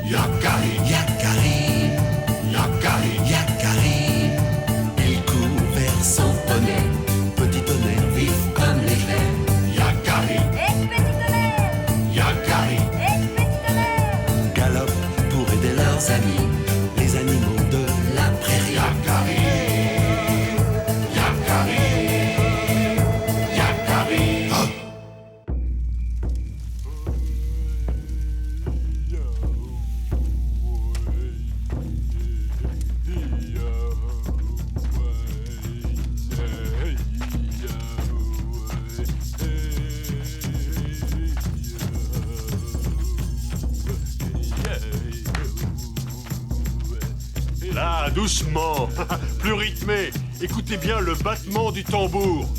Yakari, Yakari, Yakari, Yakari. Il court vers son poney, petit tonnerre vif comme l'éclair. Yakari, Petit tonnerre, Yakari, petit tonnerre. galope pour aider leurs amis, les animaux de la prairie. Yakari, Yakari, Yakari. Ah. Là, doucement, plus rythmé. Écoutez bien le battement du tambour.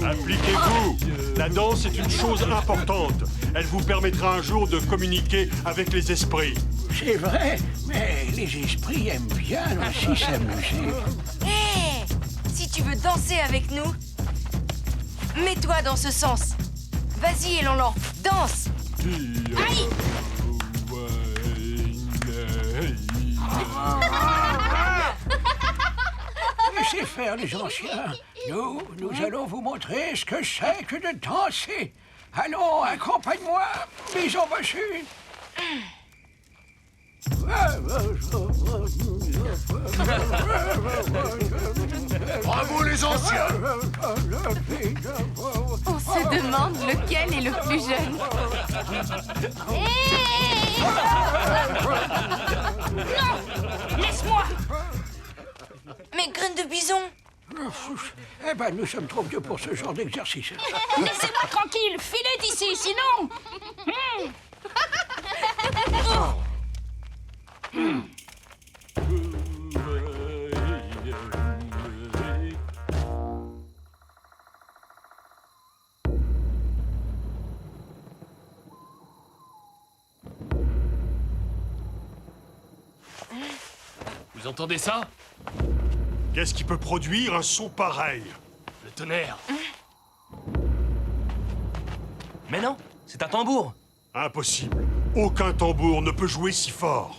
Appliquez-vous. La danse est une chose importante. Elle vous permettra un jour de communiquer avec les esprits. C'est vrai, mais les esprits aiment bien aussi s'amuser. Hé, si tu veux danser avec nous, mets-toi dans ce sens. Vas-y, Élan-Lan, danse. Aïe. Laissez faire les anciens. Nous allons vous montrer ce que c'est que de danser. Allons, accompagne-moi, bisous dessus. Bravo les anciens. On se demande lequel est le plus jeune. Laisse-moi. Mais graine de bison. Eh ben, nous sommes trop vieux pour ce genre d'exercice. Laissez-moi tranquille, filez d'ici, sinon... Vous entendez ça? Qu'est-ce qui peut produire un son pareil? Le tonnerre. Mais non, c'est un tambour. Impossible. Aucun tambour ne peut jouer si fort.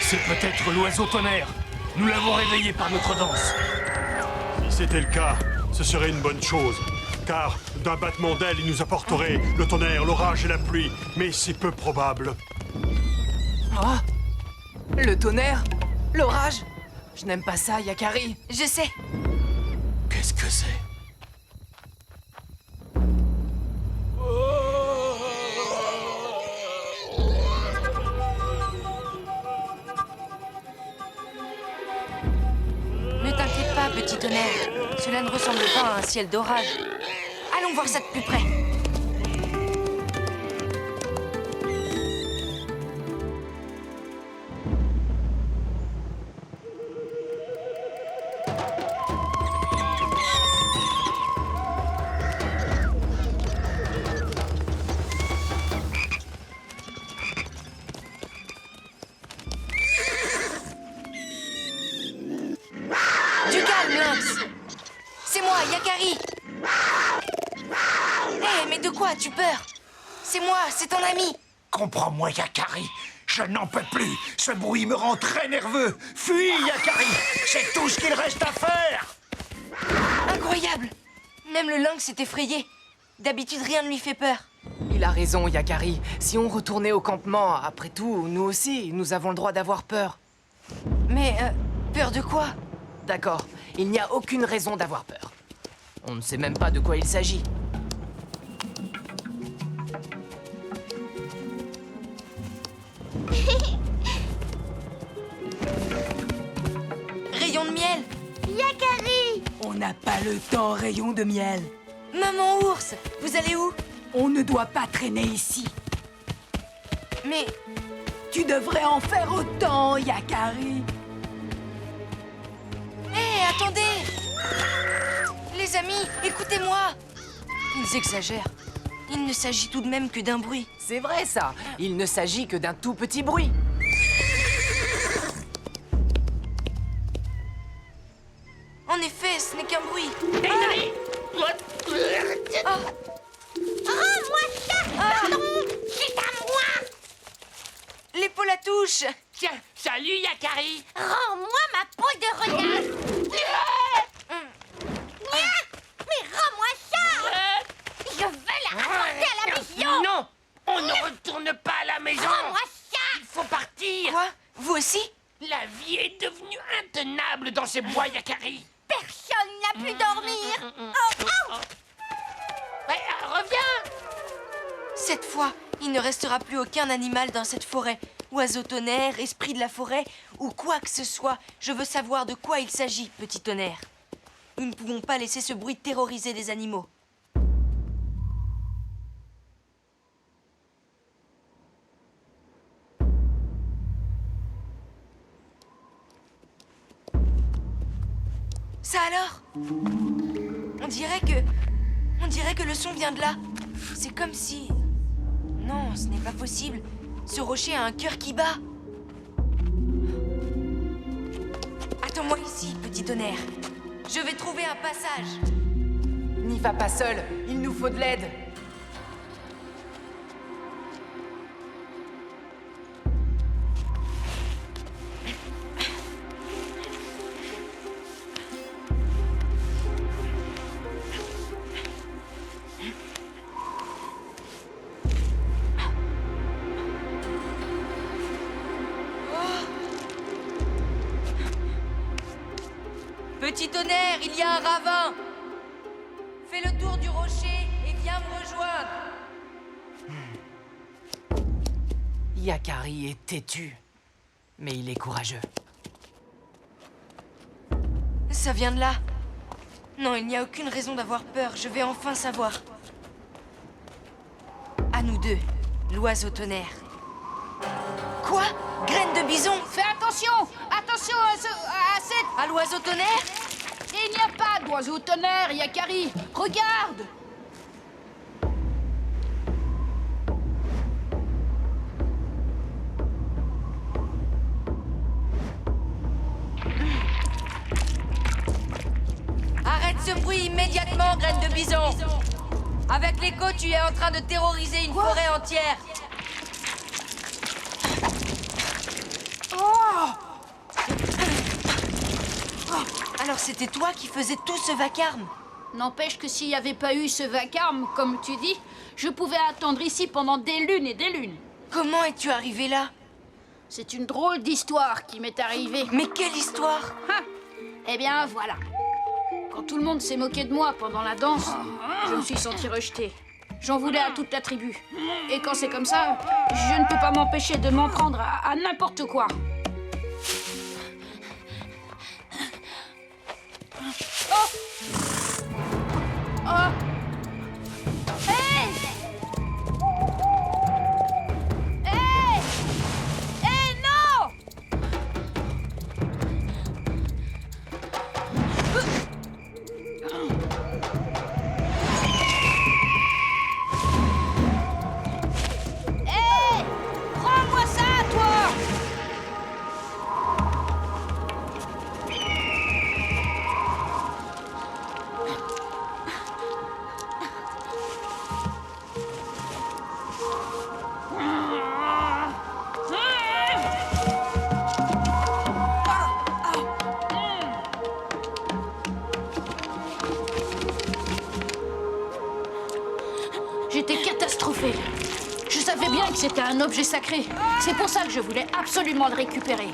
C'est peut-être l'oiseau tonnerre. Nous l'avons réveillé par notre danse. Si c'était le cas, ce serait une bonne chose. Car d'un battement d'ailes, il nous apporterait le tonnerre, l'orage et la pluie. Mais c'est peu probable. Ah! Le tonnerre? L'orage? Je n'aime pas ça, Yakari. Je sais. Qu'est-ce que c'est? Ne t'inquiète pas, petit tonnerre. Cela ne ressemble pas à un ciel d'orage. Allons voir ça de plus près. Du calme, Lynx. C'est moi, Yakari. Hé, mais de quoi as-tu peur? C'est moi, c'est ton ami. Comprends-moi, Yakari. Je n'en peux plus. Ce bruit me rend très nerveux. Fuis, Yakari. C'est tout ce qu'il reste à faire. Incroyable. Même le lynx est effrayé. D'habitude, rien ne lui fait peur. Il a raison, Yakari. Si on retournait au campement, après tout, nous aussi, nous avons le droit d'avoir peur. Mais, peur de quoi? D'accord, il n'y a aucune raison d'avoir peur. On ne sait même pas de quoi il s'agit. Rayon de miel. Yakari! On n'a pas le temps, rayon de miel. Maman ours, vous allez où? On ne doit pas traîner ici. Mais Tu devrais en faire autant, Yakari. hé, attendez! Les amis, écoutez-moi! Ils exagèrent. Il ne s'agit tout de même que d'un bruit. C'est vrai ça. Il ne s'agit que d'un tout petit bruit. En effet, ce n'est qu'un bruit. Rends-moi ça, pardon. C'est à moi. L'épaule à touche! Tiens, salut Yakari. Rends-moi ma peau de renard. Mais rends-moi ça. Je veux la rapporter à la maison. Non, on ne retourne pas à la maison. Rends-moi ça. Il faut partir. Quoi? Vous aussi? La vie est devenue intenable dans ces bois, Yakari. Personne n'a pu dormir. Ouais, reviens. Cette fois, il ne restera plus aucun animal dans cette forêt. Oiseau tonnerre, esprit de la forêt, ou quoi que ce soit. Je veux savoir de quoi il s'agit, petit tonnerre. Nous ne pouvons pas laisser ce bruit terroriser les animaux. Ça alors? On dirait que le son vient de là. C'est comme si... Non, ce n'est pas possible. Ce rocher a un cœur qui bat. Attends-moi ici, petit tonnerre. Je vais trouver un passage. N'y va pas seul. Il nous faut de l'aide. Petit tonnerre, il y a un ravin. Fais le tour du rocher et viens me rejoindre. Yakari est têtu, mais il est courageux. Ça vient de là. Non, il n'y a aucune raison d'avoir peur. Je vais enfin savoir. À nous deux, l'oiseau tonnerre. Quoi? Graine de bison? Fais attention. Attention à cette... À l'oiseau tonnerre? Il n'y a pas d'oiseau tonnerre, Yakari. Regarde. Arrête ce bruit immédiatement, graine de bison. Avec l'écho, tu es en train de terroriser une forêt entière. Alors c'était toi qui faisais tout ce vacarme? N'empêche que s'il n'y avait pas eu ce vacarme, comme tu dis, je pouvais attendre ici pendant des lunes et des lunes. Comment es-tu arrivé là? C'est une drôle d'histoire qui m'est arrivée. Mais quelle histoire? Ah, eh bien, voilà. Quand tout le monde s'est moqué de moi pendant la danse, je me suis sentie rejetée. J'en voulais à toute la tribu. Et quand c'est comme ça, je ne peux pas m'empêcher de m'en prendre à n'importe quoi. Oh! Hey! Hey! Hey, non! Hey! Prends-moi ça, toi! J'étais catastrophée. Je savais bien que c'était un objet sacré. C'est pour ça que je voulais absolument le récupérer.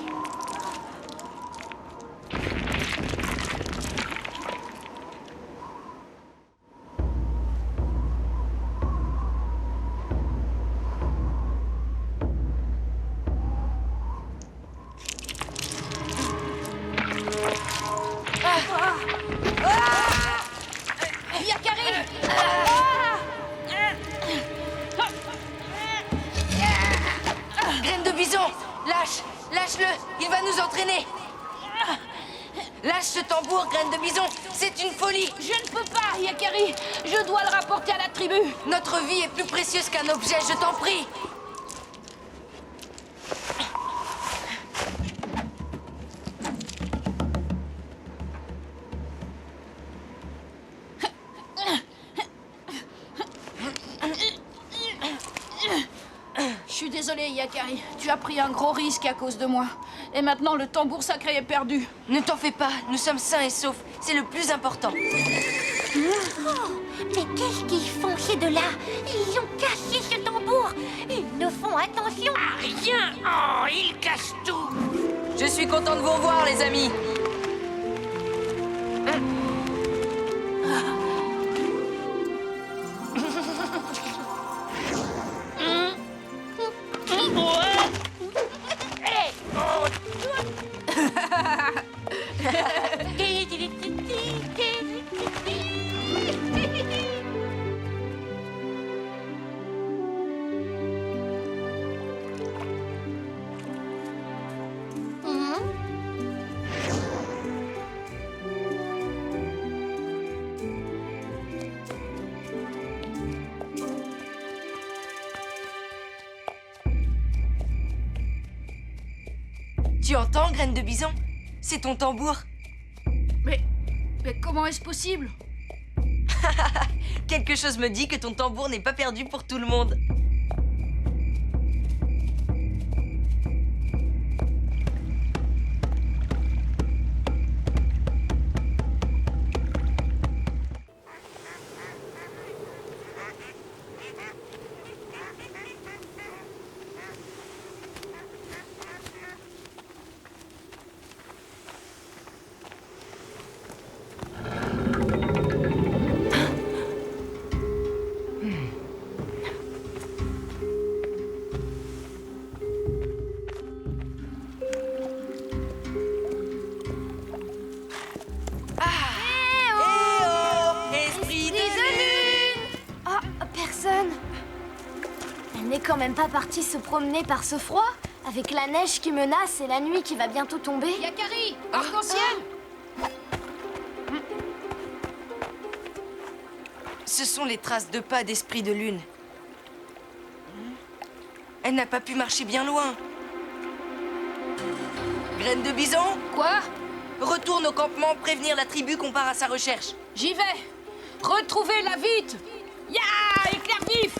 Yakari! traîner. Lâche ce tambour, graine de bison. C'est une folie. Je ne peux pas, Yakari. Je dois le rapporter à la tribu. Notre vie est plus précieuse qu'un objet, je t'en prie. Je suis désolée, Yakari. Tu as pris un gros risque à cause de moi. Et maintenant, le tambour sacré est perdu. Ne t'en fais pas, nous sommes sains et saufs. C'est le plus important. Oh, mais qu'est-ce qu'ils font ces deux-là? Ils ont cassé ce tambour. Ils ne font attention à rien. Oh, ils cassent tout. Je suis content de vous revoir, les amis. Tu entends, graine de bison? C'est ton tambour. Mais comment est-ce possible? Quelque chose me dit que ton tambour n'est pas perdu pour tout le monde. Elle n'est quand même pas partie se promener par ce froid, avec la neige qui menace et la nuit qui va bientôt tomber. Yakari, arc-en-ciel. Ce sont les traces de pas d'esprit de lune. Elle n'a pas pu marcher bien loin. Graine de bison, Quoi? retourne au campement prévenir la tribu qu'on part à sa recherche. J'y vais. Retrouvez-la vite. Ya, éclair vif.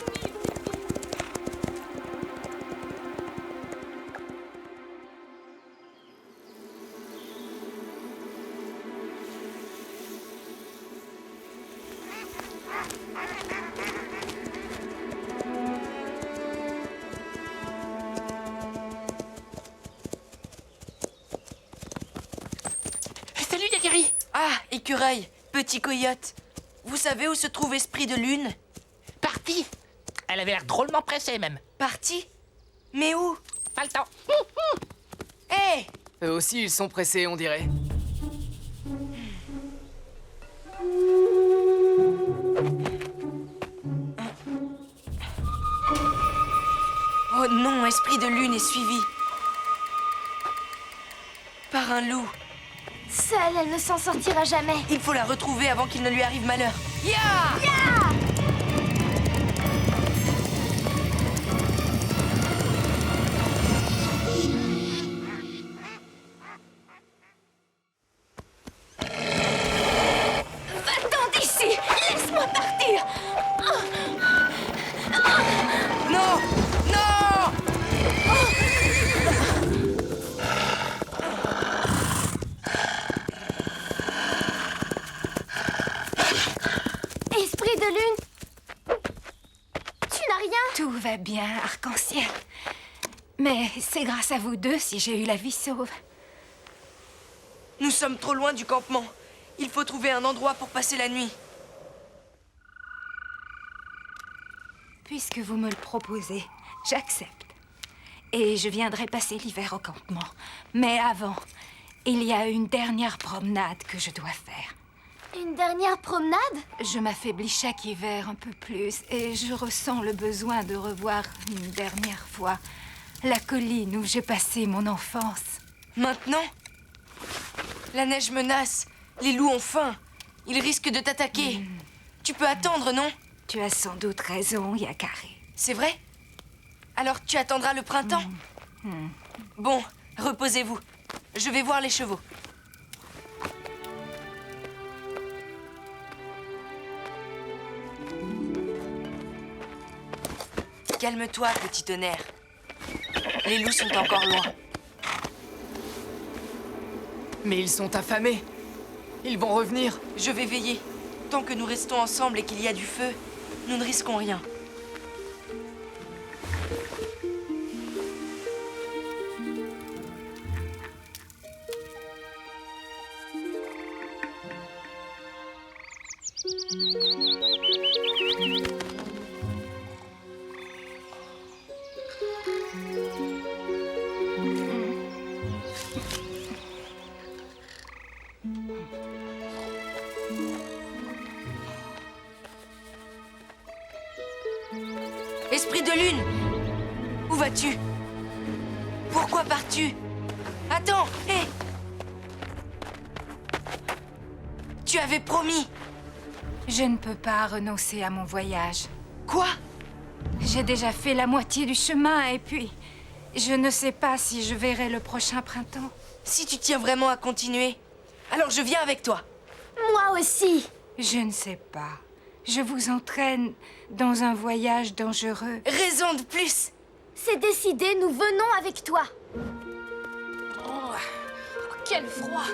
Salut, Yakari. Ah, écureuil, petit coyote. Vous savez où se trouve Esprit de Lune? Parti. Elle avait l'air drôlement pressée, même. Parti? Mais où? Pas le temps. Hé! Eux aussi, ils sont pressés, on dirait. Oh non, Esprit de Lune est suivi. Par un loup. Seule, elle ne s'en sortira jamais. Il faut la retrouver avant qu'il ne lui arrive malheur. Ya! Va-t'en d'ici! Laisse-moi partir! Non! Non! Esprit de lune! Tu n'as rien? Tout va bien, arc-en-ciel. Mais c'est grâce à vous deux si j'ai eu la vie sauve. Nous sommes trop loin du campement. Il faut trouver un endroit pour passer la nuit. Puisque vous me le proposez, j'accepte. Et je viendrai passer l'hiver au campement. Mais avant, il y a une dernière promenade que je dois faire. Une dernière promenade? Je m'affaiblis chaque hiver un peu plus et je ressens le besoin de revoir une dernière fois la colline où j'ai passé mon enfance. Maintenant? La neige menace. Les loups ont faim. Ils risquent de t'attaquer. Tu peux attendre, non? Tu as sans doute raison, Yakari. C'est vrai? Alors tu attendras le printemps? Bon, reposez-vous. Je vais voir les chevaux. Calme-toi, petit tonnerre. Les loups sont encore loin. Mais ils sont affamés. Ils vont revenir. Je vais veiller. Tant que nous restons ensemble et qu'il y a du feu, nous ne risquons rien. Esprit de lune! Où vas-tu? Pourquoi pars-tu? Attends, hé! Tu avais promis! Je ne peux pas renoncer à mon voyage. Quoi? J'ai déjà fait la moitié du chemin et puis... Je ne sais pas si je verrai le prochain printemps. Si tu tiens vraiment à continuer, alors je viens avec toi. Moi aussi. Je ne sais pas. Je vous entraîne dans un voyage dangereux. Raison de plus! C'est décidé, nous venons avec toi. Oh, quel froid!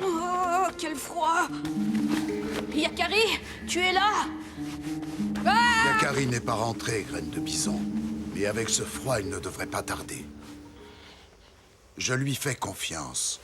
Oh, quel froid! Yakari, tu es là? Yakari n'est pas rentré, graine de bison. Mais avec ce froid, il ne devrait pas tarder. Je lui fais confiance.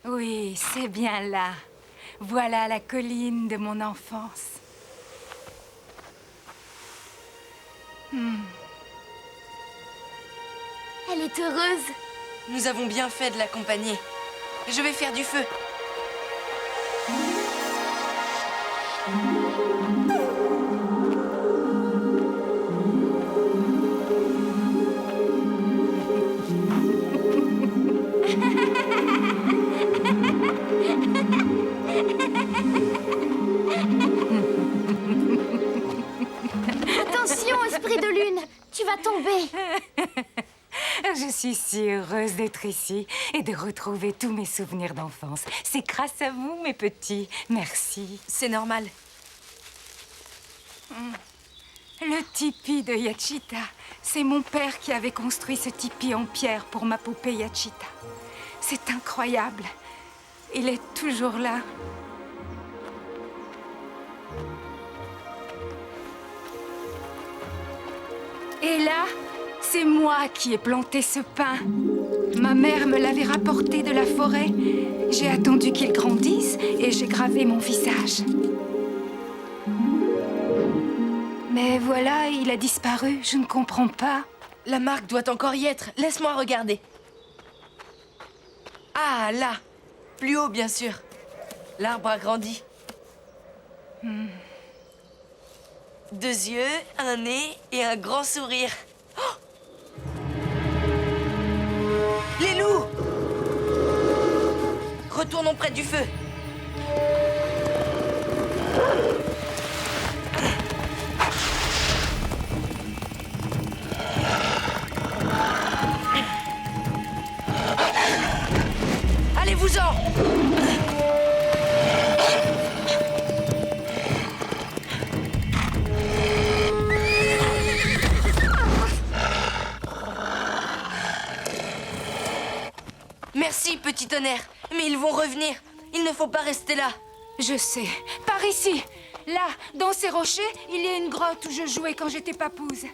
Oui, c'est bien là. Voilà la colline de mon enfance. Elle est heureuse. Nous avons bien fait de l'accompagner. Je vais faire du feu. Attention, esprit de lune, tu vas tomber. Je suis si heureuse d'être ici et de retrouver tous mes souvenirs d'enfance. C'est grâce à vous, mes petits. Merci. C'est normal. Le tipi de Yachita. C'est mon père qui avait construit ce tipi en pierre pour ma poupée Yachita. C'est incroyable. Il est toujours là. Et là, c'est moi qui ai planté ce pin. Ma mère me l'avait rapporté de la forêt. J'ai attendu qu'il grandisse et j'ai gravé mon visage. Mais voilà, il a disparu. Je ne comprends pas. La marque doit encore y être. Laisse-moi regarder. Ah, là. Plus haut, bien sûr. L'arbre a grandi. 2 yeux, un nez et un grand sourire. Oh! Les loups! Retournons près du feu. Allez-vous-en! Merci, petit tonnerre. Mais ils vont revenir. Il ne faut pas rester là. Je sais. Par ici. Là, dans ces rochers, il y a une grotte où je jouais quand j'étais papouse.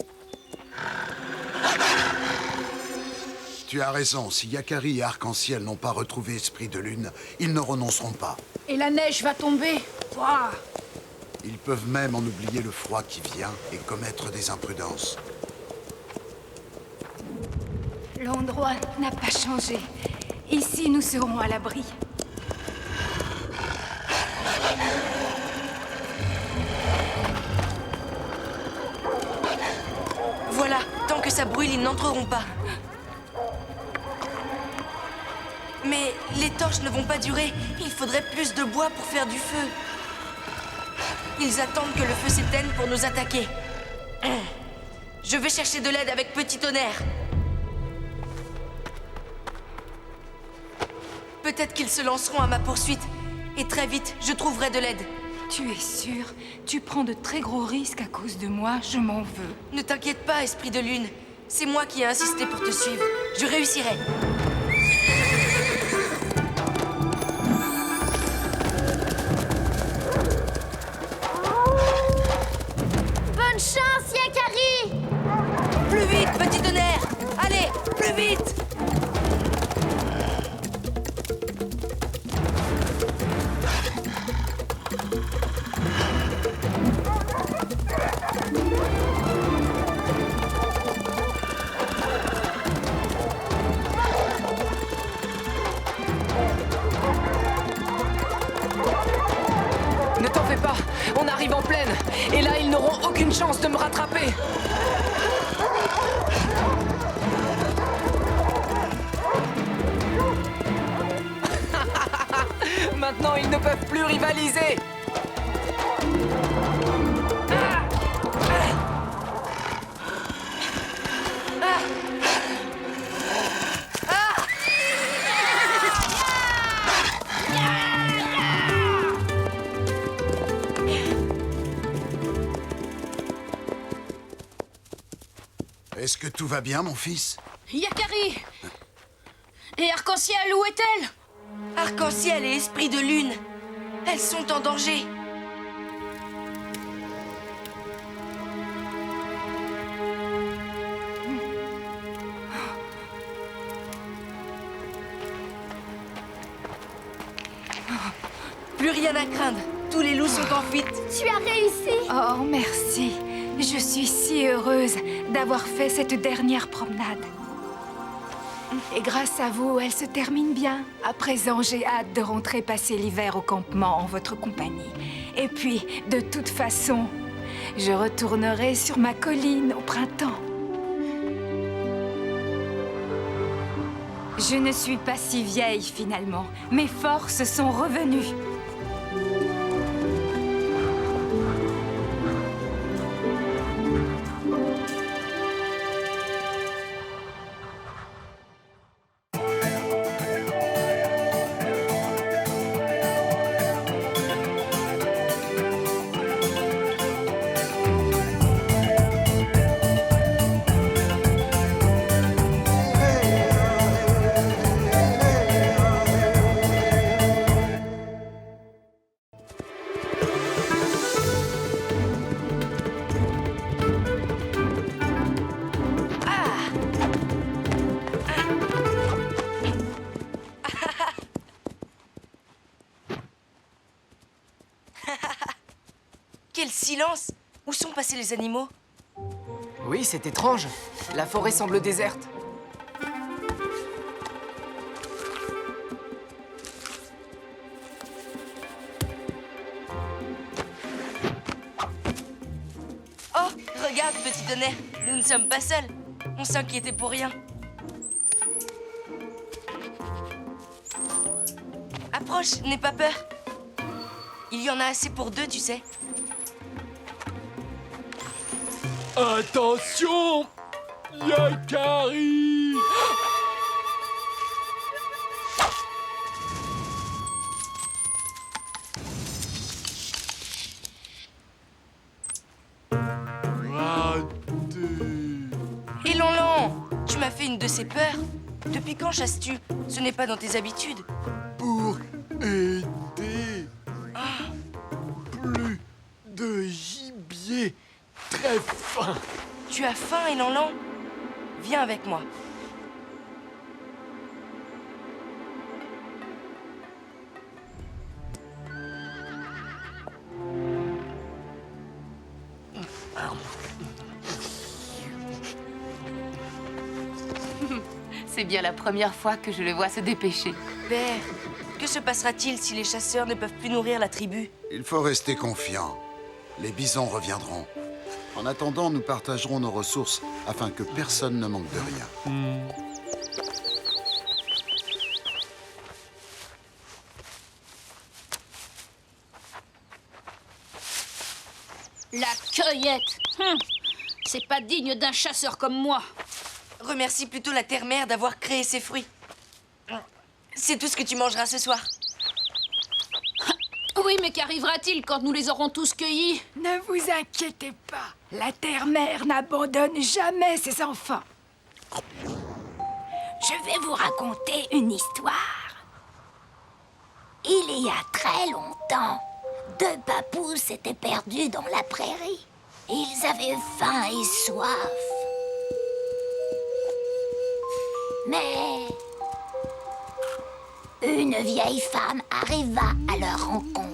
Tu as raison, si Yakari et Arc-en-Ciel n'ont pas retrouvé Esprit de Lune, ils ne renonceront pas. Et la neige va tomber. Ouah. Ils peuvent même en oublier le froid qui vient et commettre des imprudences. L'endroit n'a pas changé. Ici, nous serons à l'abri. Voilà, tant que ça brûle, ils n'entreront pas. Mais les torches ne vont pas durer. Il faudrait plus de bois pour faire du feu. Ils attendent que le feu s'éteigne pour nous attaquer. Je vais chercher de l'aide avec Petit Tonnerre. Peut-être qu'ils se lanceront à ma poursuite. Et très vite, je trouverai de l'aide. Tu es sûr? Tu prends de très gros risques à cause de moi, je m'en veux. Ne t'inquiète pas, Esprit de Lune. C'est moi qui ai insisté pour te suivre. Je réussirai. Bonne chance, Yakari! Plus vite, Petit Tonnerre! Allez, plus vite! Ne t'en fais pas, on arrive en plaine. Et là, ils n'auront aucune chance de me rattraper. Maintenant, ils ne peuvent plus rivaliser. Est-ce que tout va bien, mon fils? Yakari! Et Arc-en-Ciel, où est-elle? Arc-en-Ciel et Esprit de Lune, elles sont en danger. Plus rien à craindre. Tous les loups sont en fuite. Tu as réussi! Oh, merci. Je suis si heureuse d'avoir fait cette dernière promenade. Et grâce à vous, elle se termine bien. À présent, j'ai hâte de rentrer passer l'hiver au campement en votre compagnie. Et puis, de toute façon, je retournerai sur ma colline au printemps. Je ne suis pas si vieille, finalement. Mes forces sont revenues. Quel silence! Où sont passés les animaux? Oui, c'est étrange. La forêt semble déserte. Oh, regarde, Petit Tonnerre, nous ne sommes pas seuls. On s'inquiétait pour rien. Approche, n'aie pas peur. Il y en a assez pour deux, tu sais. Attention! Yakari! Et Lonlon, tu m'as fait une de ces peurs. Depuis quand chasses-tu? Ce n'est pas dans tes habitudes. Pour aider. Plus J'ai faim. Tu as faim, Élan-Lan? Viens avec moi. C'est bien la première fois que je le vois se dépêcher. Père, que se passera-t-il si les chasseurs ne peuvent plus nourrir la tribu? Il faut rester confiant. Les bisons reviendront. En attendant, nous partagerons nos ressources afin que personne ne manque de rien. La cueillette. C'est pas digne d'un chasseur comme moi. Remercie plutôt la terre-mère d'avoir créé ces fruits. C'est tout ce que tu mangeras ce soir. Oui, mais qu'arrivera-t-il quand nous les aurons tous cueillis? Ne vous inquiétez pas. La terre-mère n'abandonne jamais ses enfants. Je vais vous raconter une histoire. Il y a très longtemps, 2 papous s'étaient perdus dans la prairie. Ils avaient faim et soif. Mais une vieille femme arriva à leur rencontre.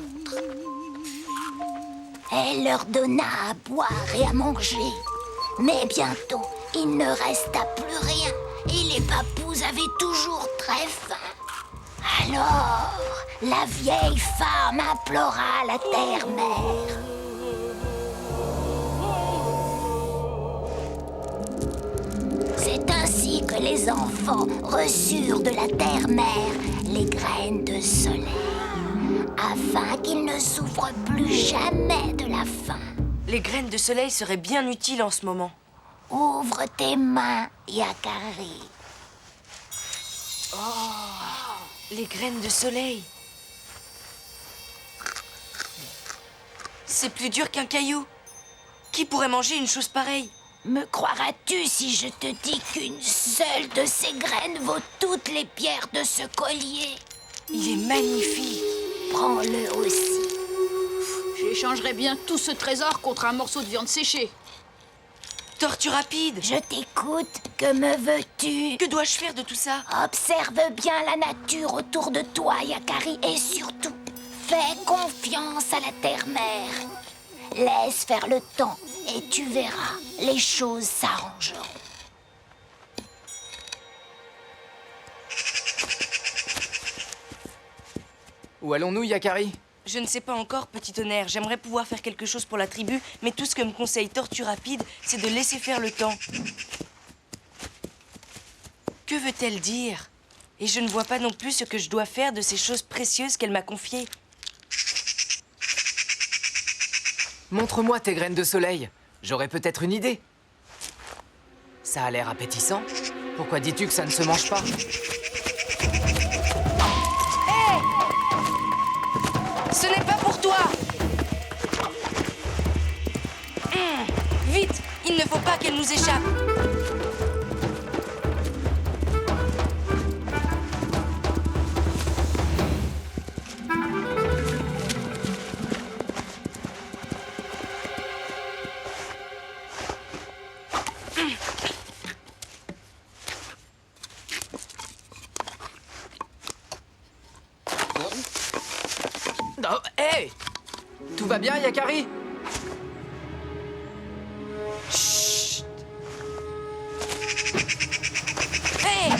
Elle leur donna à boire et à manger. Mais bientôt, il ne resta plus rien et les papous avaient toujours très faim. Alors, la vieille femme implora la terre-mère. C'est ainsi que les enfants reçurent de la terre-mère les graines de soleil, afin qu'ils ne souffrent plus jamais de la faim. Les graines de soleil seraient bien utiles en ce moment. Ouvre tes mains, Yakari. Les graines de soleil. C'est plus dur qu'un caillou. Qui pourrait manger une chose pareille? Me croiras-tu si je te dis qu'une seule de ces graines vaut toutes les pierres de ce collier? Il est magnifique. Prends-le aussi. J'échangerais bien tout ce trésor contre un morceau de viande séchée. Tortue rapide. Je t'écoute. Que me veux-tu? Que dois-je faire de tout ça? Observe bien la nature autour de toi, Yakari, et surtout, fais confiance à la terre-mère. Laisse faire le temps et tu verras, les choses s'arrangeront. Où allons-nous, Yakari? Je ne sais pas encore, petit tonnerre. J'aimerais pouvoir faire quelque chose pour la tribu, mais tout ce que me conseille Tortue Rapide, c'est de laisser faire le temps. Que veut-elle dire? Et je ne vois pas non plus ce que je dois faire de ces choses précieuses qu'elle m'a confiées. Montre-moi tes graines de soleil. J'aurais peut-être une idée. Ça a l'air appétissant. Pourquoi dis-tu que ça ne se mange pas? Hé! Ce n'est pas pour toi! Vite! Il ne faut pas qu'elle nous échappe! Oh, hé! Tout va bien, Yakari? Chut! Hé!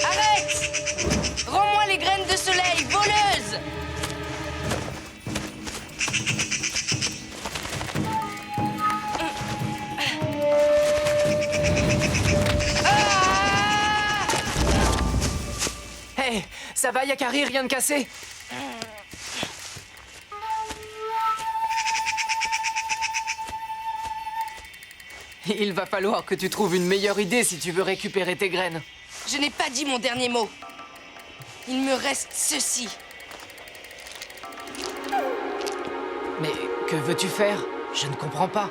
Arrête! Rends-moi les graines de soleil, voleuse! Hé! Ça va, Yakari? Rien de cassé? Il va falloir que tu trouves une meilleure idée si tu veux récupérer tes graines. Je n'ai pas dit mon dernier mot. Il me reste ceci. Mais que veux-tu faire? Je ne comprends pas.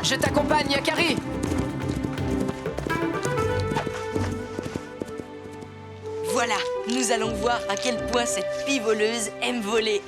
Je t'accompagne, Yakari! Voilà, nous allons voir à quel point cette fille voleuse aime voler.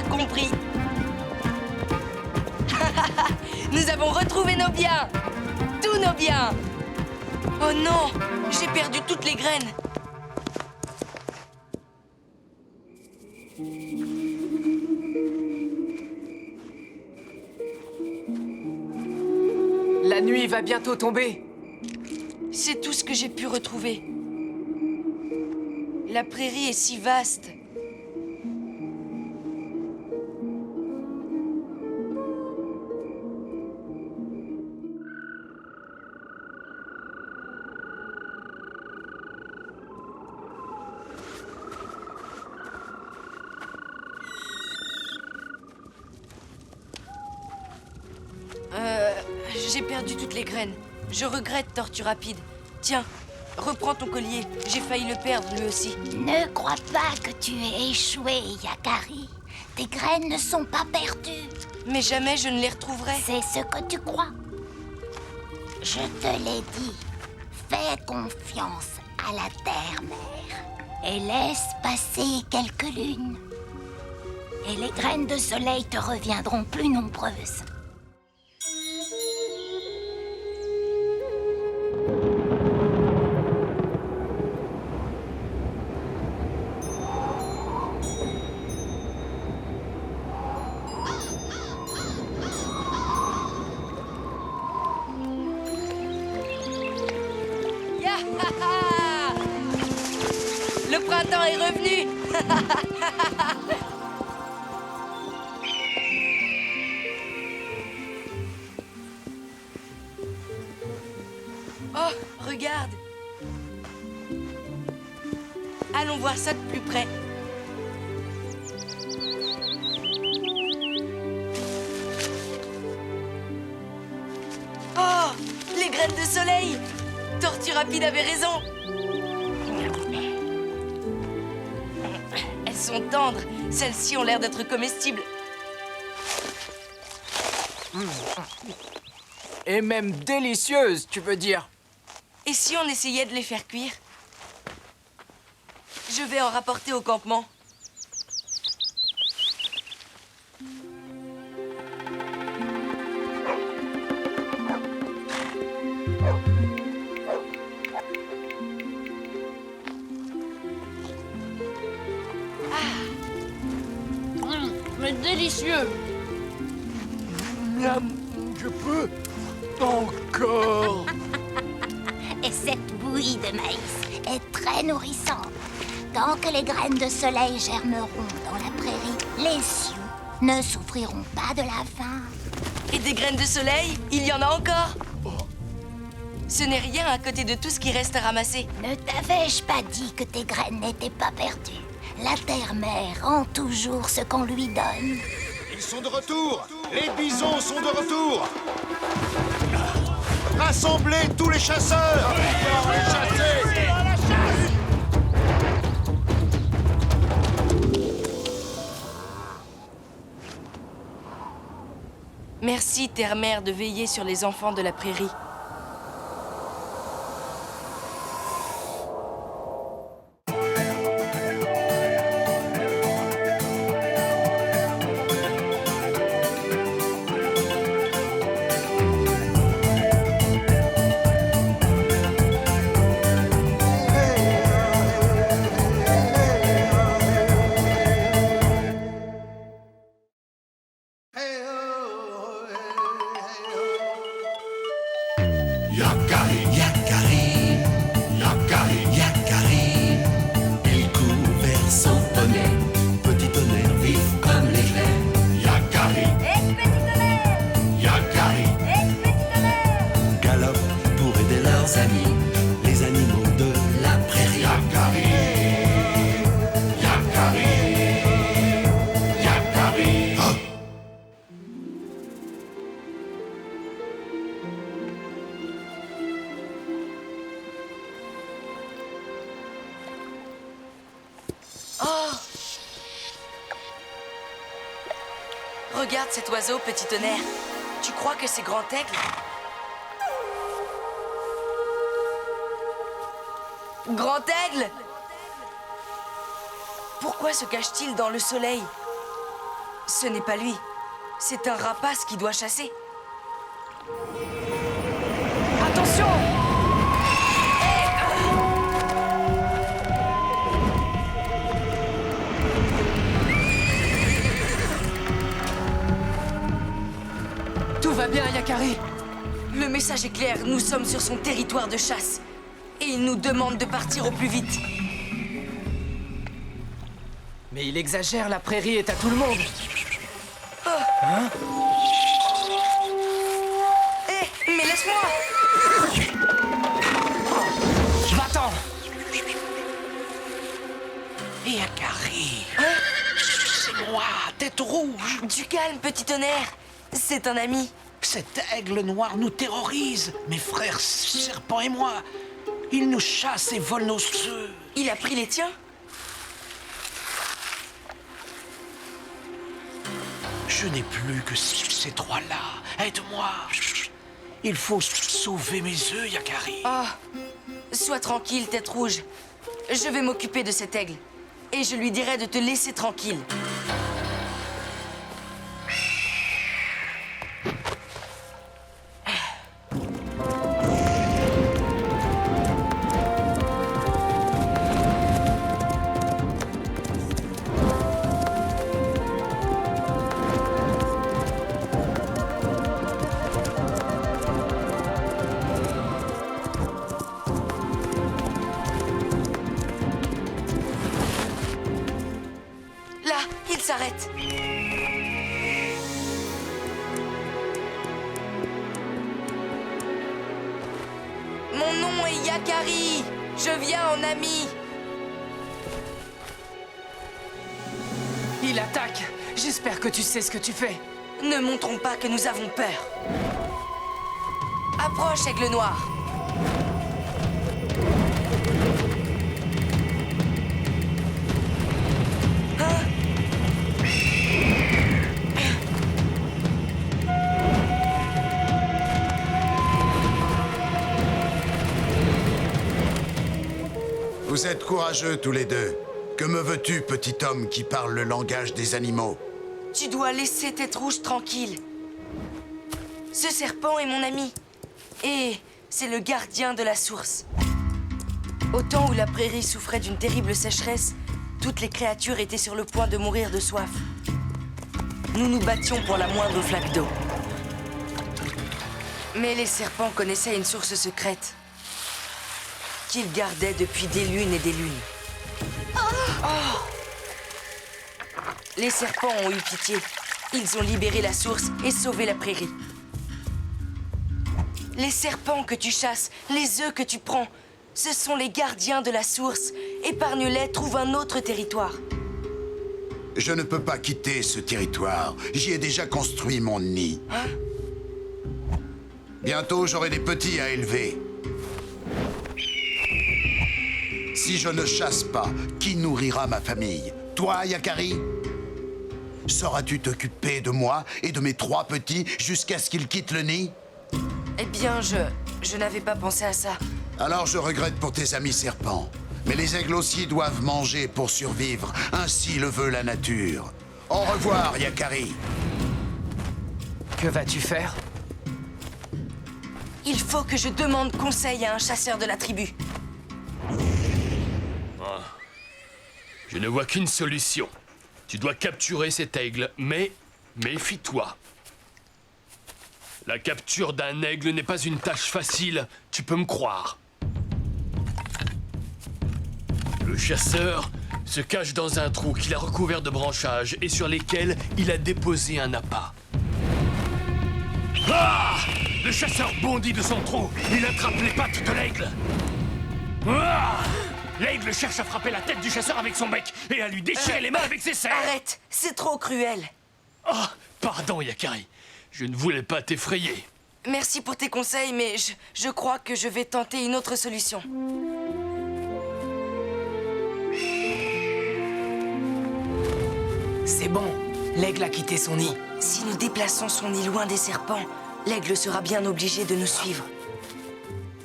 avoir compris. Nous avons retrouvé nos biens. Tous nos biens. Oh non, j'ai perdu toutes les graines. La nuit va bientôt tomber. C'est tout ce que j'ai pu retrouver. La prairie est si vaste. J'ai perdu toutes les graines. Je regrette, Tortue Rapide. Tiens, reprends ton collier. J'ai failli le perdre, lui aussi. Ne crois pas que tu aies échoué, Yakari. Tes graines ne sont pas perdues. Mais jamais je ne les retrouverai. C'est ce que tu crois. Je te l'ai dit. Fais confiance à la terre-mère et laisse passer quelques lunes. Et les graines de soleil te reviendront plus nombreuses. Le printemps est revenu. Oh, regarde. Allons voir ça de plus près. Oh, les graines de soleil. Tortue Rapide avait raison. Elles sont tendres. Celles-ci ont l'air d'être comestibles. Et même délicieuses, tu veux dire? Et si on essayait de les faire cuire? Je vais en rapporter au campement. Mais délicieux. Miam, je peux encore. Et cette bouillie de maïs est très nourrissante. Tant que les graines de soleil germeront dans la prairie, les sioux ne souffriront pas de la faim. Et des graines de soleil, il y en a encore. Ce n'est rien à côté de tout ce qui reste à ramasser. Ne t'avais-je pas dit que tes graines n'étaient pas perdues? La terre-mère rend toujours ce qu'on lui donne. Ils sont de retour. Les bisons sont de retour. Rassemblez tous les chasseurs. Les chasser. Merci, terre-mère, de veiller sur les enfants de la prairie. Yakari, Yakari, Yakari, Yakari. Il court vers son poney. Petit tonnerre vif comme l'éclair. Yakari, Yakari, galope pour aider leurs amis, les animaux de la prairie. Yakari, Yakari, Yakari. Oh. Oh! Regarde cet oiseau, petit tonnerre. Tu crois que c'est Grand Aigle? Grand Aigle! Pourquoi se cache-t-il dans le soleil? Ce n'est pas lui. C'est un rapace qui doit chasser. Attention! Tout va bien, Yakari? Le message est clair, nous sommes sur son territoire de chasse. Et il nous demande de partir au plus vite. Mais il exagère, la prairie est à tout le monde. Hein? Hé, mais laisse-moi! Va-t'en! Yakari! C'est moi, tête rouge! Du calme, petit tonnerre. C'est un ami. Cet aigle noir nous terrorise, mes frères serpents et moi. Il nous chasse et vole nos œufs. Il a pris les tiens? Je n'ai plus que ces trois-là. Aide-moi. Il faut sauver mes œufs, Yakari. Oh, sois tranquille, tête rouge. Je vais m'occuper de cet aigle. Et je lui dirai de te laisser tranquille. Là, il s'arrête. Mon nom est Yakari. Je viens en ami. Il attaque. J'espère que tu sais ce que tu fais. Ne montrons pas que nous avons peur. Approche, aigle noir. Vous êtes courageux tous les deux. Que me veux-tu, petit homme qui parle le langage des animaux? Tu dois laisser Tête Rouge tranquille. Ce serpent est mon ami. Et c'est le gardien de la source. Au temps où la prairie souffrait d'une terrible sécheresse, toutes les créatures étaient sur le point de mourir de soif. Nous nous battions pour la moindre flaque d'eau. Mais les serpents connaissaient une source secrète qu'ils gardaient depuis des lunes et des lunes. Oh! Les serpents ont eu pitié. Ils ont libéré la source et sauvé la prairie. Les serpents que tu chasses, les œufs que tu prends, ce sont les gardiens de la source. Épargne-les, trouve un autre territoire. Je ne peux pas quitter ce territoire. J'y ai déjà construit mon nid. Hein? Bientôt, j'aurai des petits à élever. Si je ne chasse pas, qui nourrira ma famille? Toi, Yakari? Sauras-tu t'occuper de moi et de mes 3 petits jusqu'à ce qu'ils quittent le nid? Eh bien, je n'avais pas pensé à ça. Alors je regrette pour tes amis serpents. Mais les aigles aussi doivent manger pour survivre. Ainsi le veut la nature. Au revoir, Yakari. Que vas-tu faire? Il faut que je demande conseil à un chasseur de la tribu. Je ne vois qu'une solution. Tu dois capturer cet aigle, mais méfie-toi. La capture d'un aigle n'est pas une tâche facile, tu peux me croire. Le chasseur se cache dans un trou qu'il a recouvert de branchages et sur lesquels il a déposé un appât. Ah! Le chasseur bondit de son trou, il attrape les pattes de l'aigle. Ah! L'aigle cherche à frapper la tête du chasseur avec son bec et à lui déchirer les mains avec ses serres. Arrête, c'est trop cruel. Oh, pardon, Yakari. Je ne voulais pas t'effrayer. Merci pour tes conseils, mais je crois que je vais tenter une autre solution. C'est bon, l'aigle a quitté son nid. Si nous déplaçons son nid loin des serpents, l'aigle sera bien obligé de nous suivre.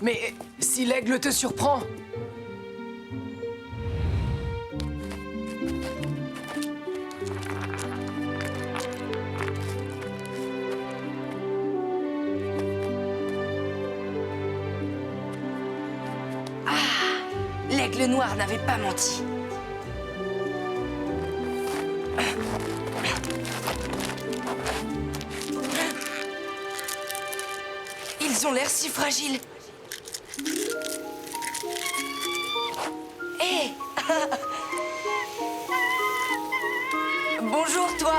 Mais si l'aigle te surprend? L'aigle noir n'avait pas menti. Ils ont l'air si fragiles. Hé! Bonjour, toi!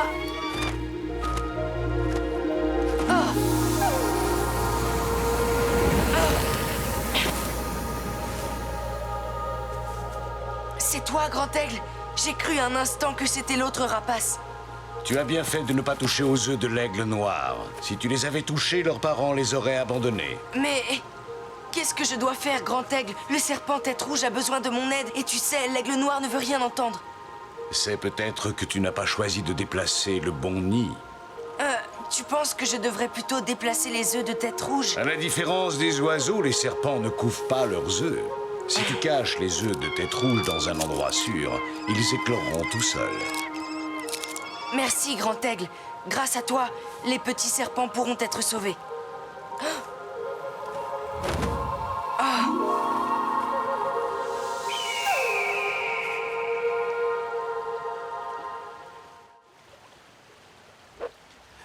C'est toi, Grand Aigle? J'ai cru un instant que c'était l'autre rapace. Tu as bien fait de ne pas toucher aux œufs de l'aigle noir. Si tu les avais touchés, leurs parents les auraient abandonnés. Mais qu'est-ce que je dois faire, Grand Aigle? Le serpent tête rouge a besoin de mon aide et tu sais, l'aigle noir ne veut rien entendre. C'est peut-être que tu n'as pas choisi de déplacer le bon nid. Tu penses que je devrais plutôt déplacer les œufs de tête rouge? À la différence des oiseaux, les serpents ne couvent pas leurs œufs. Si tu caches les œufs de tête rouge dans un endroit sûr, ils écloreront tout seuls. Merci, Grand Aigle. Grâce à toi, les petits serpents pourront être sauvés.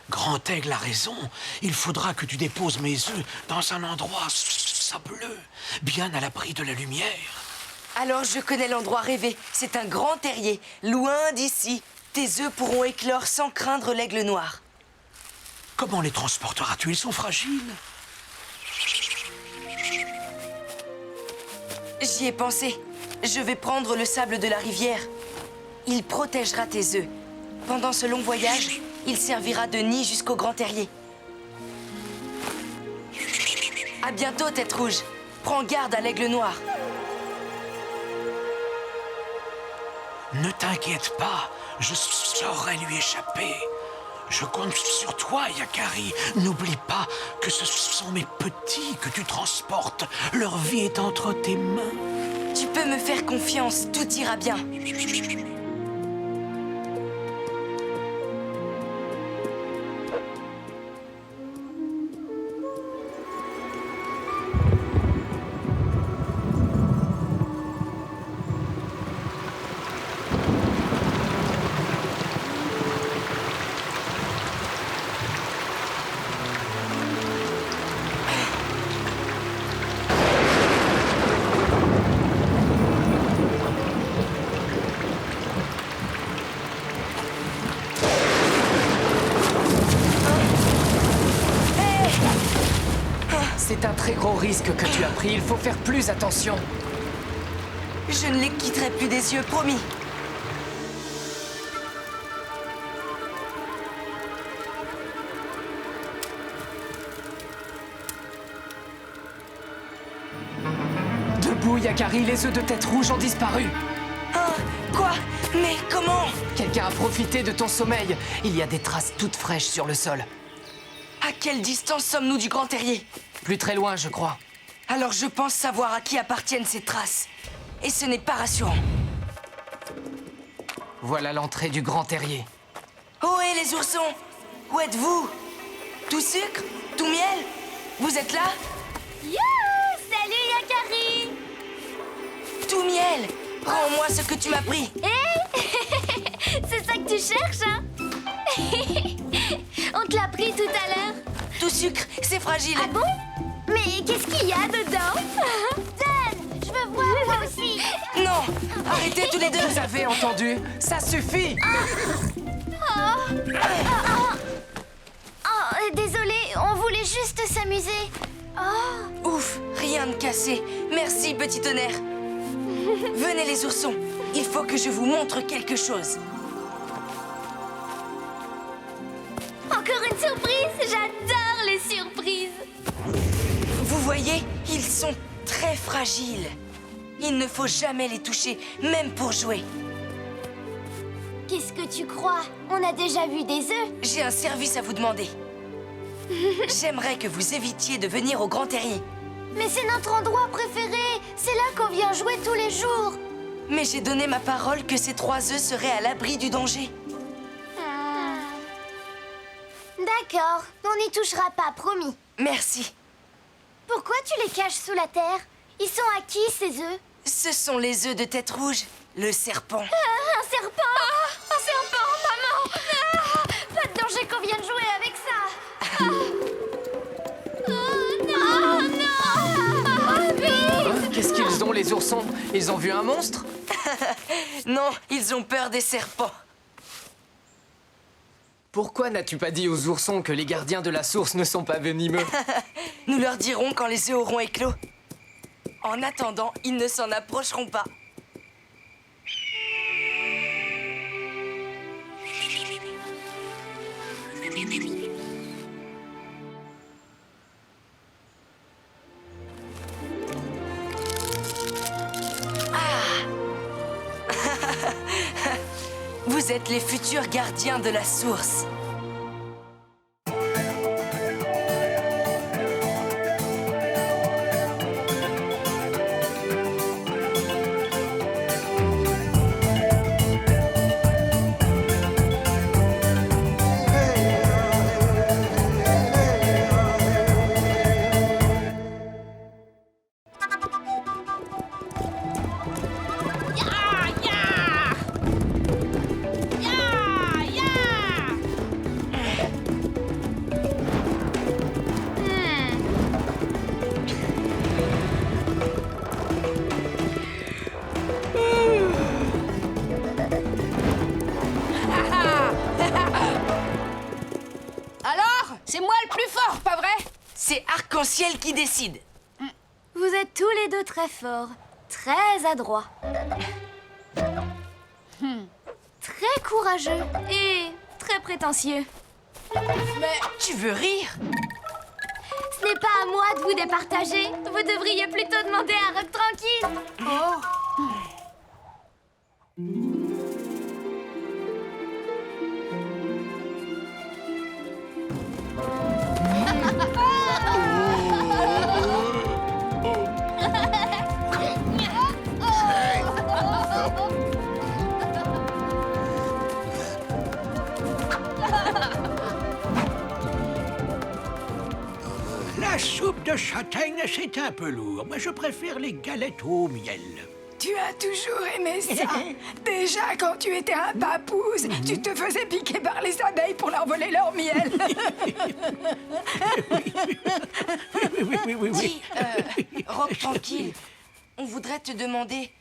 Grand Aigle a raison. Il faudra que tu déposes mes œufs dans un endroit sableux, bien à l'abri de la lumière. Alors je connais l'endroit rêvé. C'est un grand terrier, loin d'ici. Tes œufs pourront éclore sans craindre l'aigle noir. Comment les transporteras-tu? Ils sont fragiles. J'y ai pensé. Je vais prendre le sable de la rivière. Il protégera tes œufs. Pendant ce long voyage, il servira de nid jusqu'au grand terrier. À bientôt, tête rouge. Prends garde à l'aigle noir. Ne t'inquiète pas, je saurai lui échapper. Je compte sur toi, Yakari. N'oublie pas que ce sont mes petits que tu transportes. Leur vie est entre tes mains. Tu peux me faire confiance, tout ira bien. C'est un très gros risque que tu as pris. Il faut faire plus attention. Je ne les quitterai plus des yeux, promis. Debout, Yakari, les œufs de tête rouge ont disparu. Hein? Quoi? Mais comment? Quelqu'un a profité de ton sommeil. Il y a des traces toutes fraîches sur le sol. À quelle distance sommes-nous du grand terrier? Plus très loin, je crois. Alors je pense savoir à qui appartiennent ces traces. Et ce n'est pas rassurant. Voilà l'entrée du grand terrier. Ohé, les oursons! Où êtes-vous? Tout sucre? Tout miel? Vous êtes là? Youhou! Salut, Yakari! Tout miel! Rends-moi ce que tu m'as pris! C'est ça que tu cherches, hein? On te l'a pris tout à l'heure. Tout sucre, c'est fragile. Ah bon? Mais qu'est-ce qu'il y a dedans? Donne! Je veux voir moi aussi. Non! Arrêtez tous les deux! Vous avez entendu? Ça suffit! Désolé, on voulait juste s'amuser. Ouf, rien de cassé. Merci, petit tonnerre. Venez, les oursons. Il faut que je vous montre quelque chose. Encore une surprise? J'adore les surprises. Vous voyez, ils sont très fragiles. Il ne faut jamais les toucher, même pour jouer. Qu'est-ce que tu crois? On a déjà vu des œufs. J'ai un service à vous demander. J'aimerais que vous évitiez de venir au Grand Terrier. Mais c'est notre endroit préféré. C'est là qu'on vient jouer tous les jours. Mais j'ai donné ma parole que ces 3 œufs seraient à l'abri du danger. D'accord, on n'y touchera pas, promis. Merci. Pourquoi tu les caches sous la terre? Ils sont à qui, ces œufs? Ce sont les œufs de Tête Rouge, le serpent. Un serpent! Un serpent, maman! Pas de danger qu'on vienne jouer avec ça! Oh non, non! Vite! Qu'est-ce qu'ils ont, les oursons? Ils ont vu un monstre? Non, ils ont peur des serpents. Pourquoi n'as-tu pas dit aux oursons que les gardiens de la source ne sont pas venimeux? Nous leur dirons quand les œufs auront éclos. En attendant, ils ne s'en approcheront pas. Vous êtes les futurs gardiens de la source. Alors, c'est moi le plus fort, pas vrai? C'est Arc-en-Ciel qui décide. Vous êtes tous les deux très forts, très adroits. Très courageux et très prétentieux. Mais tu veux rire? Ce n'est pas à moi de vous départager. Vous devriez plutôt demander à Rock tranquille. Oh. La soupe de châtaigne, c'est un peu lourd. Moi, je préfère les galettes au miel. Tu as toujours aimé ça. Déjà, quand tu étais un papouze, tu te faisais piquer par les abeilles pour leur voler leur miel. Oui. Dis, Rock tranquille, on voudrait te demander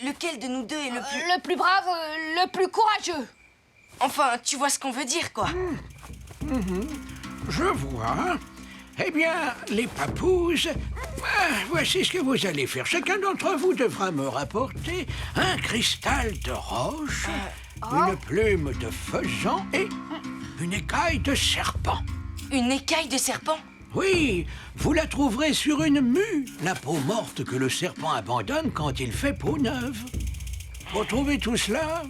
lequel de nous deux est le plus... Le plus brave, le plus courageux. Enfin, tu vois ce qu'on veut dire, quoi. Je vois. Eh bien, les papouses, voici ce que vous allez faire. Chacun d'entre vous devra me rapporter un cristal de roche, une plume de faisan et une écaille de serpent. Une écaille de serpent? Oui, vous la trouverez sur une mue, la peau morte que le serpent abandonne quand il fait peau neuve. Pour trouver tout cela,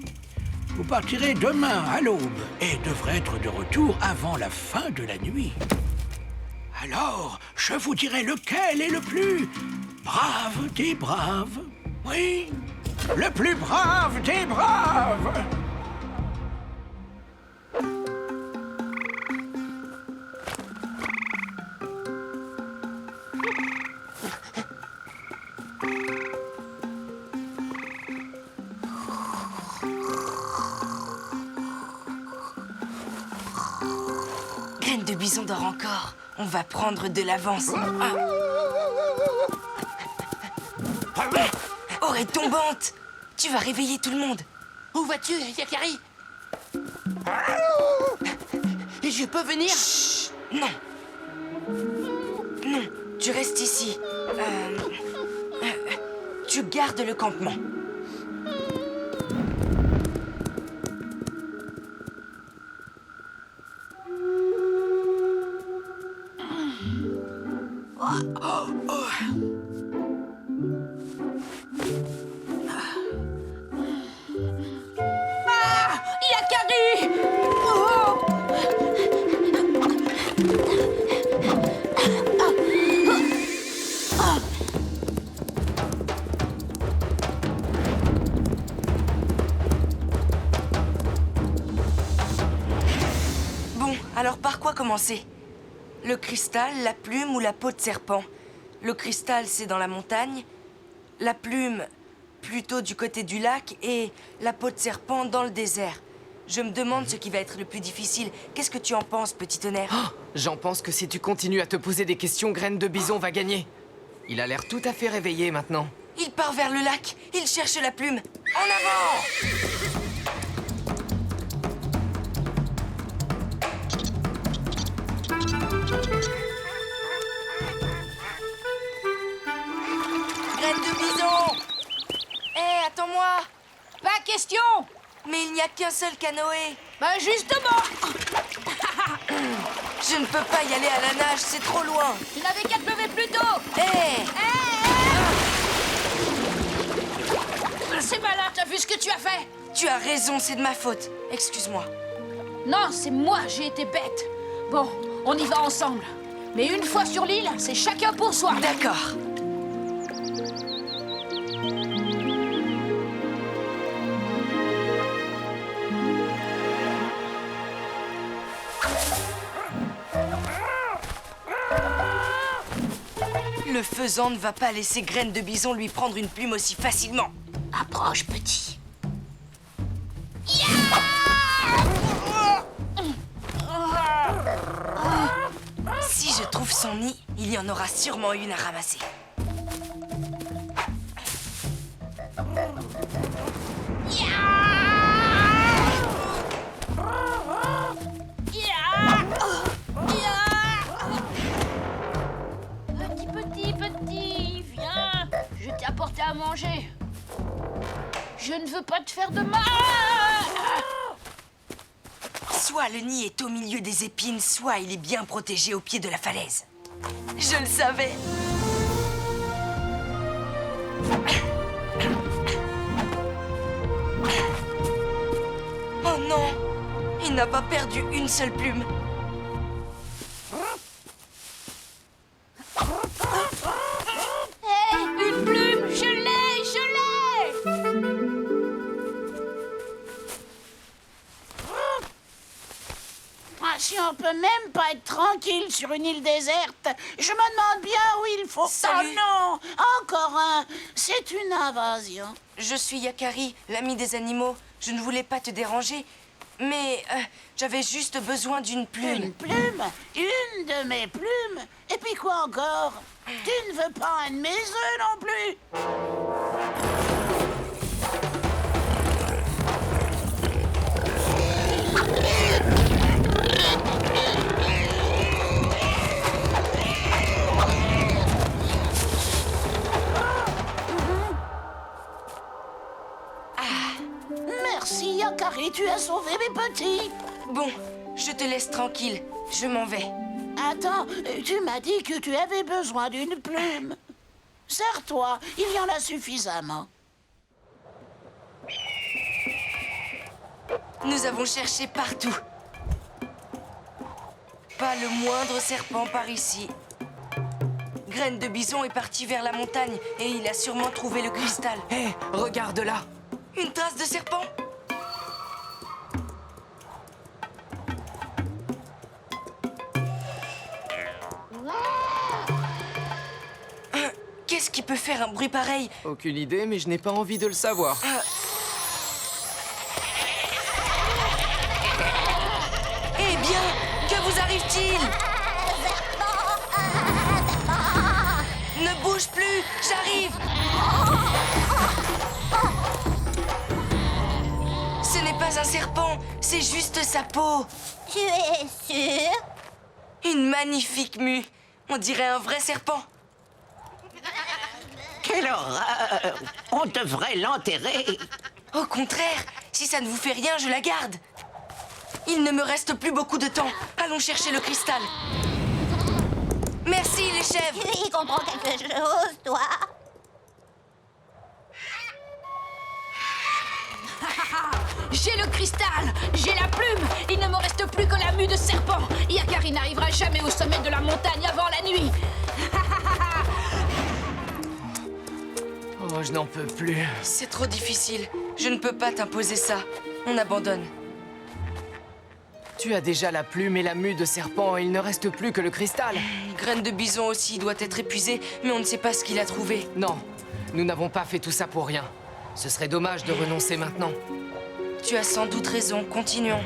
vous partirez demain à l'aube et devrez être de retour avant la fin de la nuit. Alors, je vous dirai lequel est le plus brave des braves. Oui, le plus brave des braves. Graine de bison dort encore. On va prendre de l'avance. Oreille tombante! Tu vas réveiller tout le monde. Où vas-tu, Yakari? Je peux venir? Chut, non. Non, tu restes ici. Tu gardes le campement. Yakari! Bon, alors par quoi commencer? Le cristal, la plume ou la peau de serpent? Le cristal, c'est dans la montagne. la plume plutôt du côté du lac et la peau de serpent dans le désert. Je me demande ce qui va être le plus difficile. Qu'est-ce que tu en penses, petit tonnerre? Oh, j'en pense que si tu continues à te poser des questions, Graine de Bison va gagner. Il a l'air tout à fait réveillé maintenant. Il part vers le lac. Il cherche la plume. En avant! Graine de Bison! Hé, attends-moi! Pas question! Mais il n'y a qu'un seul canoë. Ben justement! Je ne peux pas y aller à la nage, c'est trop loin. Tu n'avais qu'à te lever plus tôt! Hé! C'est malin, t'as vu ce que tu as fait? Tu as raison, c'est de ma faute. Excuse-moi. Non, c'est moi, j'ai été bête. Bon, on y va ensemble. Mais une fois sur l'île, c'est chacun pour soi. D'accord. Le faisan ne va pas laisser Graine de Bison lui prendre une plume aussi facilement. Approche, petit. Si je trouve son nid, il y en aura sûrement une à ramasser. Petit, viens. Je t'ai apporté à manger. Je ne veux pas te faire de mal. Soit le nid est au milieu des épines, soit il est bien protégé au pied de la falaise. Je le savais. Oh non! Il n'a pas perdu une seule plume. Hé, une plume, je l'ai, je l'ai. Ah, si on peut même pas être tranquille sur une île déserte, je me demande bien où il faut... Salut. Oh non! Encore un! C'est une invasion. Je suis Yakari, l'ami des animaux. Je ne voulais pas te déranger, mais j'avais juste besoin d'une plume. Une plume? Une de mes plumes? Et puis quoi encore? Tu ne veux pas un de mes œufs non plus? Merci, Yakari, tu as sauvé mes petits. Bon, je te laisse tranquille. Je m'en vais. Attends, tu m'as dit que tu avais besoin d'une plume. Serre-toi, il y en a suffisamment. Nous avons cherché partout. Pas le moindre serpent par ici. Graine de Bison est parti vers la montagne et il a sûrement trouvé le cristal. Hé, regarde là! Une trace de serpent? Qu'est-ce qui peut faire un bruit pareil? Aucune idée, mais je n'ai pas envie de le savoir. Eh bien, que vous arrive-t-il? Ne bouge plus, j'arrive. Ce n'est pas un serpent, c'est juste sa peau. Tu es sûr? Une magnifique mue. On dirait un vrai serpent. Quelle horreur! On devrait l'enterrer. Au contraire, si ça ne vous fait rien, je la garde. Il ne me reste plus beaucoup de temps. Allons chercher le cristal. Merci, les chèvres. Tu y comprends quelque chose, toi? J'ai le cristal, j'ai la plume. Il ne me reste plus que la mue de serpent. Yakari n'arrivera jamais au sommet de la montagne avant la nuit. Oh, je n'en peux plus. C'est trop difficile. Je ne peux pas t'imposer ça. On abandonne. Tu as déjà la plume et la mue de serpent, et il ne reste plus que le cristal. Graine de Bison aussi doit être épuisé, mais on ne sait pas ce qu'il a trouvé. Non, Nous n'avons pas fait tout ça pour rien. Ce serait dommage de renoncer maintenant. Tu as sans doute raison, continuons.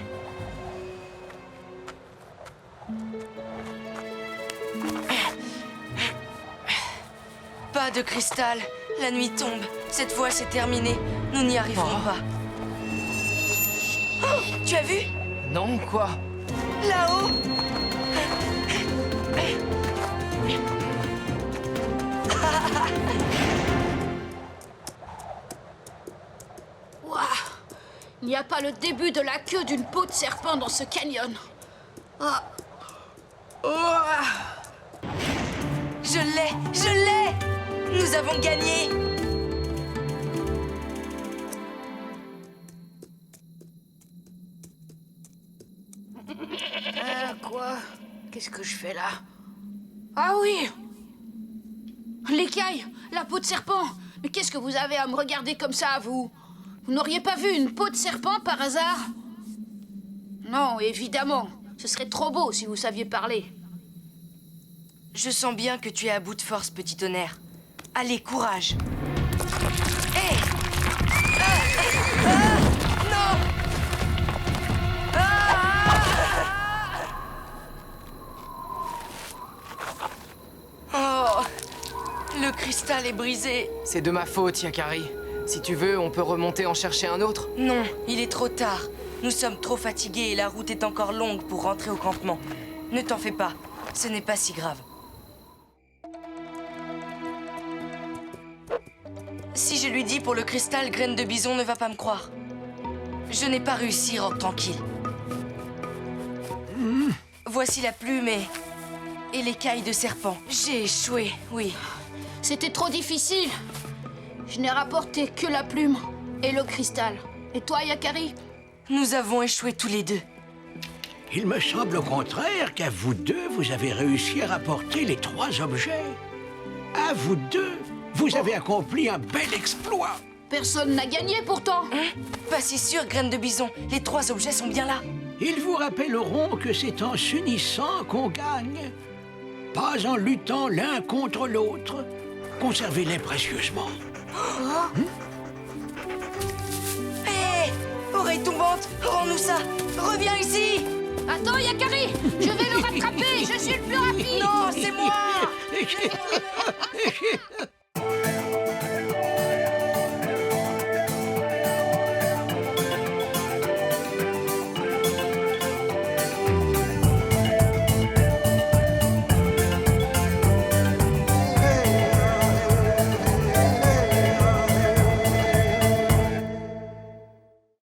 Pas de cristal. La nuit tombe. Cette fois, c'est terminé. Nous n'y arriverons pas. Oh, tu as vu? Non, quoi? Là-haut! Waouh! Il n'y a pas le début de la queue d'une peau de serpent dans ce canyon. Ah. Oh. Je l'ai! Je l'ai! Nous avons gagné! Quoi? Qu'est-ce que je fais là? Ah oui! L'écaille! La peau de serpent! Mais qu'est-ce que vous avez à me regarder comme ça, vous? Vous n'auriez pas vu une peau de serpent par hasard? Non, évidemment. Ce serait trop beau si vous saviez parler. Je sens bien que tu es à bout de force, petit tonnerre. Allez, courage! Hé! Non! Oh! Le cristal est brisé. C'est de ma faute, Yakari. Si tu veux, on peut remonter en chercher un autre. Non, il est trop tard. Nous sommes trop fatigués et la route est encore longue pour rentrer au campement. Ne t'en fais pas, ce n'est pas si grave. Si je lui dis pour le cristal, Graine de Bison ne va pas me croire. Je n'ai pas réussi, Roc tranquille. Voici la plume et l'écaille de serpent. J'ai échoué, oui. C'était trop difficile. Je n'ai rapporté que la plume et le cristal. Et toi, Yakari? Nous avons échoué tous les deux. Il me semble au contraire qu'à vous deux, vous avez réussi à rapporter les 3 objets. À vous deux, vous avez accompli un bel exploit. Personne n'a gagné pourtant. Pas si sûr, Graine de Bison. Les 3 objets sont bien là. Ils vous rappelleront que c'est en s'unissant qu'on gagne. Pas en luttant l'un contre l'autre. Conservez-les précieusement. Hé! Oreille tombante, rends-nous ça! Reviens ici! Attends, Yakari! Je vais le rattraper! Je suis le plus rapide! Non, c'est moi!